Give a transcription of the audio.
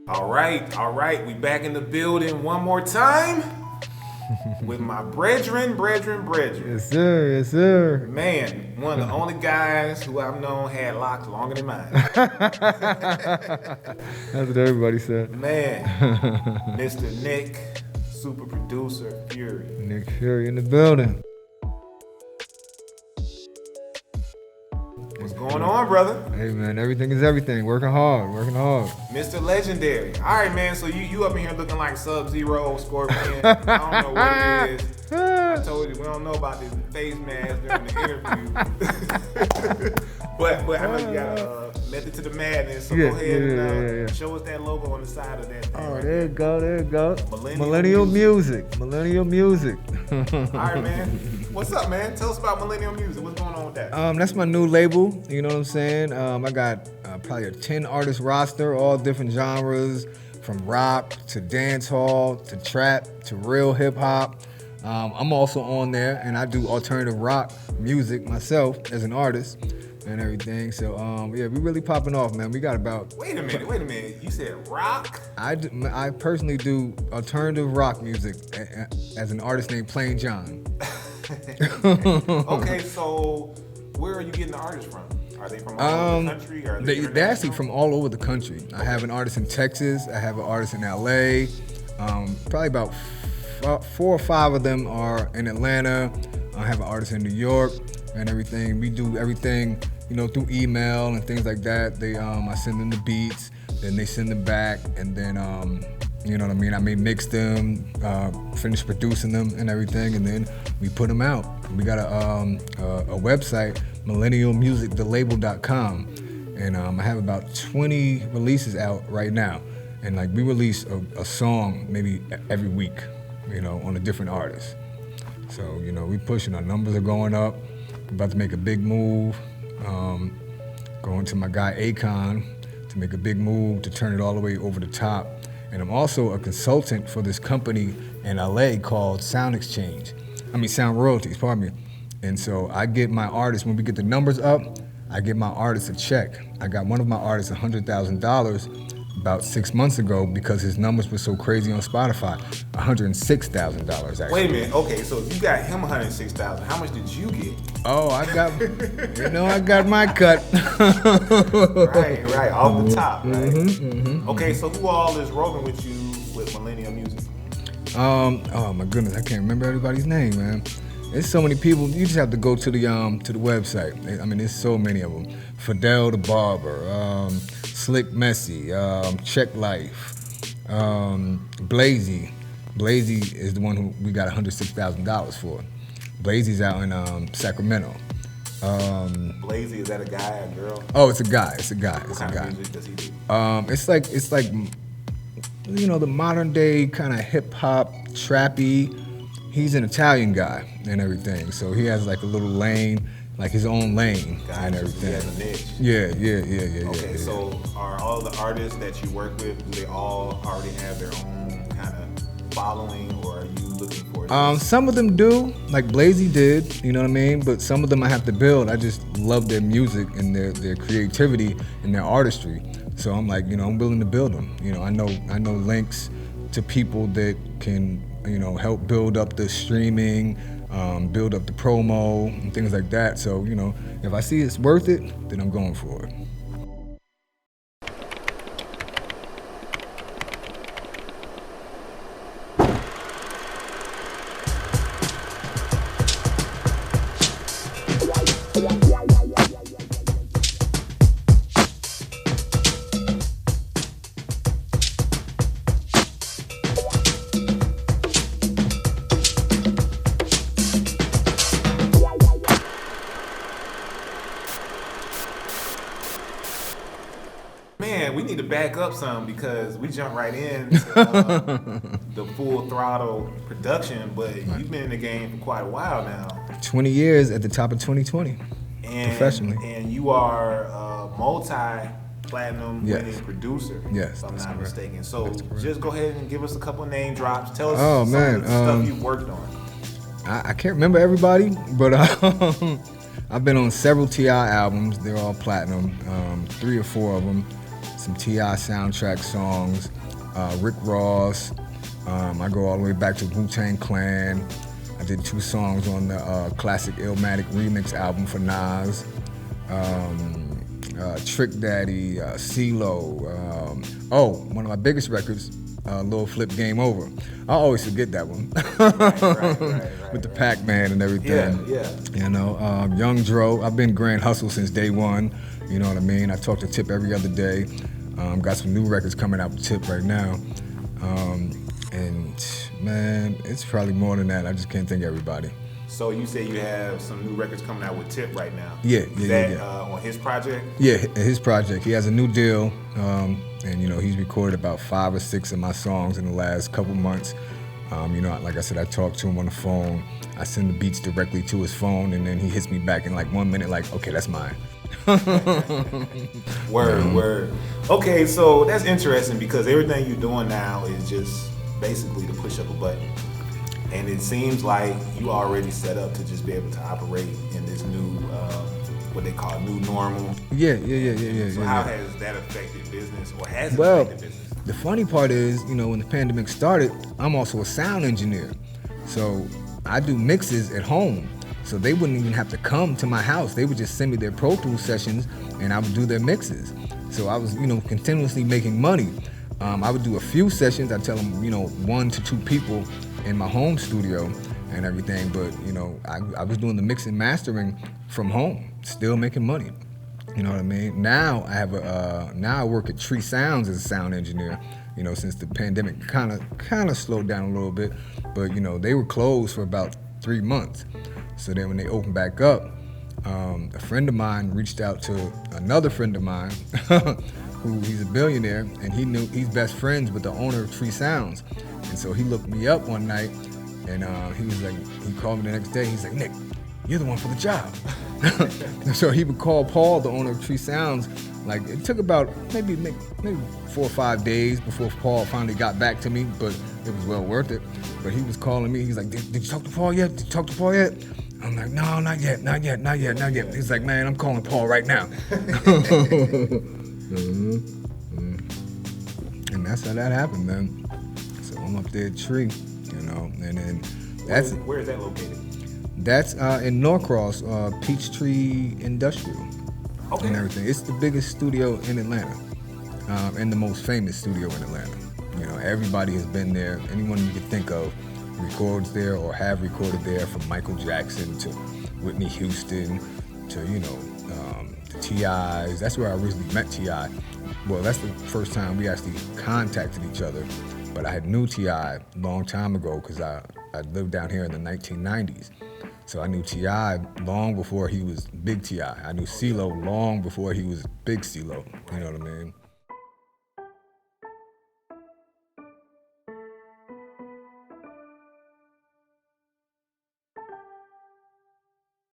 All right, we back in the building one more time with my brethren. Yes, sir. Man, one of the only guys who I've known had locks longer than mine. That's what everybody said. Man, Mr. Nick, super producer, Fury. Nick Fury in the building. What's going on, brother? Hey, man, everything is everything. Working hard. Mr. Legendary. All right, man, so you up in here looking like Sub-Zero, Scorpion. I don't know what it is. I told you, we don't know about this face mask during the interview. but I know you got a method to the madness, so go ahead and show us that logo on the side of that thing. Oh, right there you go. Millennial Music. All right, man. What's up, man? Tell us about Millennial Music. What's going on with that? That's my new label. You know what I'm saying? I got probably a 10 artist roster, all different genres, from rock to dance hall to trap to real hip hop. I'm also on there, and I do alternative rock music myself as an artist and everything. So we really popping off, man. We got about. Wait a minute. You said rock? I personally do alternative rock music as an artist named Plain John. Okay, so where are you getting the artists from? Are they from all over the country? Or they're actually from all over the country. I have an artist in Texas. I have an artist in LA. Probably about 4 or 5 of them are in Atlanta. I have an artist in New York and everything. We do everything, through email and things like that. I send them the beats, then they send them back, and then you know what I mean? I may mix them, finish producing them and everything, and then we put them out. We got a website, millennialmusicthelabel.com, and I have about 20 releases out right now. And we release a song maybe every week, on a different artist. So, we pushing, our numbers are going up. We're about to make a big move, going to my guy Akon to make a big move to turn it all the way over the top. And I'm also a consultant for this company in LA called Sound Royalties, pardon me. And so I get my artists, when we get the numbers up, I give my artists a check. I got one of my artists $100,000 about 6 months ago because his numbers were so crazy on Spotify, $106,000 actually. Wait a minute, okay, so if you got him $106,000, how much did you get? Oh, I got my cut. Right, off the top, right? Mm-hmm. Okay, so who all is rolling with you with Millennial Music? Oh my goodness, I can't remember everybody's name, man. There's so many people. You just have to go to the website. I mean, there's so many of them. Fidel the Barber, Slick Messy, Check Life, Blazy. Blazy is the one who we got $106,000 for. Blazy's out in Sacramento. Blazy, is that a guy, a girl? Oh, it's a guy. What kind of music does he do? It's like the modern day kind of hip hop, trappy. He's an Italian guy and everything, so he has like a little lane, like his own lane and everything. He has a niche. Yeah. Okay, so are all the artists that you work with, do they all already have their own kind of following, or are you looking for this? Some of them do, like Blazy did, you know what I mean? But some of them I have to build. I just love their music and their creativity and their artistry. So I'm like, I'm willing to build them. I know links to people that can, help build up the streaming, build up the promo and things like that. So, if I see it's worth it, then I'm going for it. Man, we need to back up some because we jump right into the full throttle production, but you've been in the game for quite a while now. 20 years at the top of 2020, professionally. And you are a multi-platinum winning producer, yes, if I'm not mistaken. So correct. Just go ahead and give us a couple of name drops. Tell us some of the stuff you've worked on. I can't remember everybody, but I've been on several T.I. albums. They're all platinum, 3 or 4 of them. Some T.I. soundtrack songs. Rick Ross. I go all the way back to Wu-Tang Clan. I did 2 songs on the classic Illmatic remix album for Nas. Trick Daddy, CeeLo. One of my biggest records, Lil Flip, Game Over. I always forget that one. right, With the Pac-Man and everything. Yeah. You know, Young Dro. I've been Grand Hustle since day one. You know what I mean? I talk to Tip every other day. Got some new records coming out with Tip right now. And man, it's probably more than that. I just can't think of everybody. So you say you have some new records coming out with Tip right now? Yeah. On his project? Yeah, his project. He has a new deal, and you know he's recorded about 5 or 6 of my songs in the last couple months. You know, like I said, I talk to him on the phone. I send the beats directly to his phone, and then he hits me back in like 1 minute, like, okay, that's mine. Word. Okay, so that's interesting because everything you're doing now is just basically to push up a button. And it seems like you already set up to just be able to operate in this new, what they call new normal. Yeah. So how has that affected business, or has it Well, affected business? the funny part is, you know, when the pandemic started, I'm also a sound engineer. So I do mixes at home. So they wouldn't even have to come to my house. They would just send me their Pro Tools sessions and I would do their mixes. So I was, you know, continuously making money. I would do a few sessions. I tell them, you know, 1 to 2 people in my home studio and everything. But, you know, I was doing the mix and mastering from home, still making money. You know what I mean? Now I have now I work at Tree Sounds as a sound engineer. You know, since the pandemic kind of slowed down a little bit, but you know they were closed for about 3 months. So then when they opened back up, a friend of mine reached out to another friend of mine, who he's a billionaire, and he's best friends with the owner of Tree Sounds. And so he looked me up one night, and he called me the next day. He's like, Nick, you're the one for the job. So he would call Paul, the owner of Tree Sounds. Like it took about maybe 4 or 5 days before Paul finally got back to me, but it was well worth it. But he was calling me. He's like, did you talk to Paul yet? Did you talk to Paul yet? I'm like, no, not yet. He's like, man, I'm calling Paul right now. And that's how that happened, man. So I'm up there at Tree, you know, and then that's where is that located? That's in Norcross, Peachtree Industrial. Okay. And everything. It's the biggest studio in Atlanta, and the most famous studio in Atlanta. You know, everybody has been there. Anyone you could think of records there or have recorded there, from Michael Jackson to Whitney Houston to, you know, the T.I.'s. That's where I originally met T.I. Well, that's the first time we actually contacted each other. But I had knew T.I. a long time ago because I lived down here in the 1990s. So I knew T.I. long before he was Big T.I. I knew CeeLo long before he was Big CeeLo. You know what I mean?